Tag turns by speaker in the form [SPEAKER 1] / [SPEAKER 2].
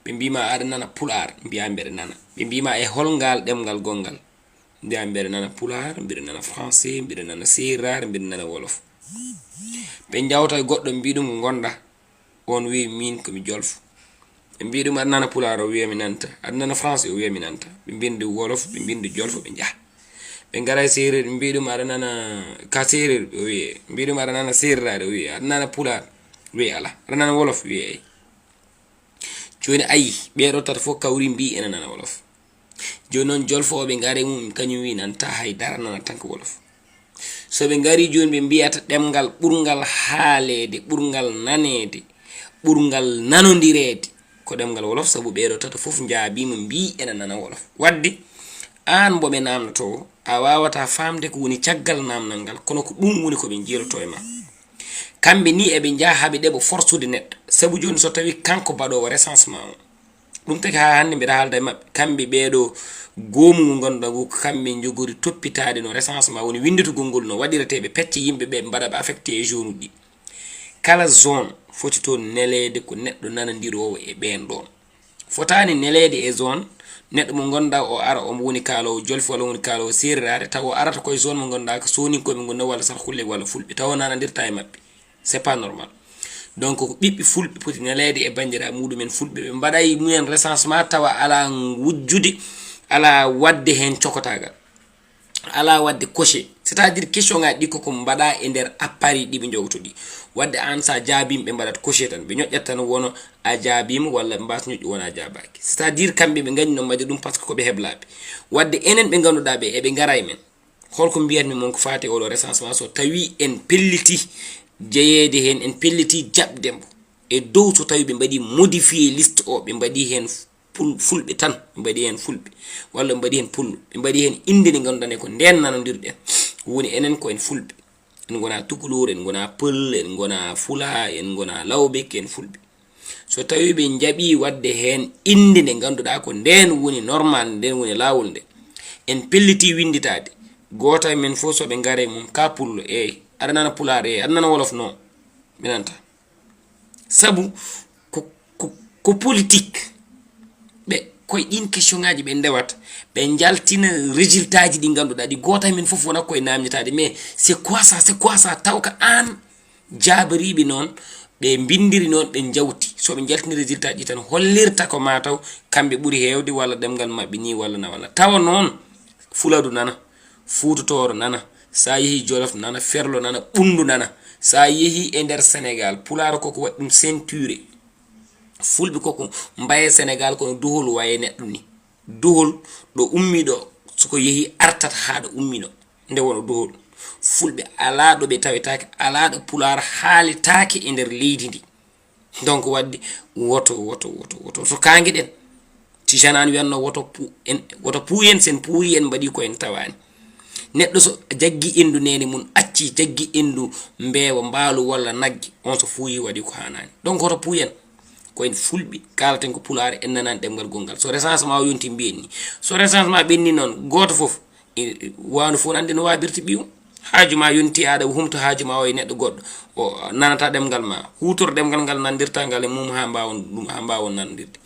[SPEAKER 1] ɓe mbima aɗa nana pular mbiya mbeɗa nana ɓe mbima e holngal ɗemgal gongal mbiya mbeɗa nana pular mbiɗa nana français mbiɗa nana serar mbiɗa nana wolof ɓe jawta e goɗɗo mbiɗum ko gonɗa on wi min komi jolfo ɓe mbiɗum aɗa nana pular o wiya mi nanta aɗa nana français o wiya mi nanta ɓe mbindi wolof ɓe mbindi jolfo ɓe jaha ɓe gara e serer ɓe mbiɗum aɗa nana ka serer o wiye mbiɗum aɗa nana serrade o wiye aɗa nana pular wiye ala aɗa nana wolof wiye eyi joni ayi ɓeɗo tata fof kawri mbi ena nana wolof joni noon jolfoɓe gari mum kañum wi nanta haydara nana tan ko wolof so ɓe gari joni ɓe mbiyata ɗemgal ɓurgal haalede ɓurgal nanede ɓurgal nanodirede ko ɗemgal wolof saabu ɓeɗo tata fof jaabima mbi ena nana wolof wadde an boɓe namdoto a wawata famde ko woni caggal namdal ngal kono ko ɗum woni koɓe jiiroto e ma kamɓe ni eɓe jaa haaɓe ɗeɓo forsude neɗɗo saabu joni so tawi kanko baɗowo recensement o ɗum taki ha hande mbiɗa haalda e mabɓe kamɓe ɓeɗo goomugo ganduɗa ngu kamɓe jogori toppitade no recensement woni winditugol ngol no waɗireteɓe pecce yimɓeɓe mbaɗaɓe affecté e zone uji ɗi kala zone foti toon nelede ko neɗɗo nanadirowo e ɓen ɗon fotani nelede e zone neɗɗo mo gonda o ara o woni kalowo jolfi walla woni kalowo serrare taw o arata koye zone mo gonda ko soninkoɓe gonda walla sarhulle walla fulɓe taw nanadirta e mabɓe c'est pas normal donc ko ɓiɓɓe fulɓe poti nelede e bandira muɗumen fulɓe ɓe mbaɗay mumen recensement tawa ala wujjude ala wadde hen cokotagal ala wadde coché c'est à dire question ngaji ɗi koko mbaɗa e nder appareil ɗi ɓe jogtoɗi wadde an sa jaabima ɓe mbaɗat coché tan ɓe ñoƴƴat tan wono a jaabima walla mbas ñoƴƴi wona jabaki c'est à dire kamɓe ɓe gañi no mbaɗi ɗum par ce que koɓe heblaɓe wadde enen ɓe ganduɗa ɓe eɓe gara e men holko mbiyatmi mon ko fati oɗo recensement so tawi en pelliti jeyede hen en pelliti jaɓdemo e dow so tawi ɓe mbaɗi modifié liste o ɓe mbaɗi hen fulɓe tan ɓe mbaɗi hen fulɓe walla ɓe mbaɗi hen pullo ɓe mbaɗi hen inde nde ganduɗane ko nden nanodirɗen woni enen ko en fulɓe en gona tukulor en gona pël en gona fula en gona lawɓe ken fulɓe so tawi ɓe jaaɓi wadde hen inde nde ganduɗa ko nden woni normal nden woni lawol nde en pelliti winditade goto e men fof soɓe gare mum ka pullo eyi aɗa nana pular eyi aɗa nana wolof non mi nanta sabu ko politique ɓe koye ɗin question ngaji ɓe ndewata ɓe jaltina résultat ji ɗi ganduɗa ɗi goto e men fof wona koye namditade mais c'est quoi ça taw ka an jabariɓe noon ɓe bindiri noon ɓe jawti soɓe jaltini résultat ji tan hollirta ko mataw kamɓe ɓuuri hewde walla ɗemgal mabɓe ni walla na walla tawa noon fuladu nana fuutotoro nana sa yeehi jolof nana ferlo nana ɓundu nana sa yeehi e nder sénégal pularo koko waɗi ɗum ceinture fulɓe koko mbaye sénégal kono duhol waye neɗɗo ni duhol ɗo ummi ɗo soko yeehi artat haɗo ummino nde wono duhol fulɓe ala ɗo ɓe tawetake ala ɗo pular haalitake e nder leydi ndi donc wadde woto so kangueɗen tijanani wiyanno woto puyen sen puuyi en mbaɗi ko en tawani neɗɗo so jaggi endu nene mum acci jaggi endu mbewa mbaalu walla nagge on so fuuyi waɗi ko hanani donc woto puyen ko en fulɓe kalaten ko pulare en nanani ɗemgal gongal so recensement o yonti mbiyen ni so recensement ɓenni noon goto foof wawno fof ande no wabirta ɓiwum haaju ma yonti aɗa humto haaju ma o e neɗɗo goɗɗo o nanata ɗemgal ma hutoro ɗemgal ngal nandirta ngal e mum ha mbawon nandirde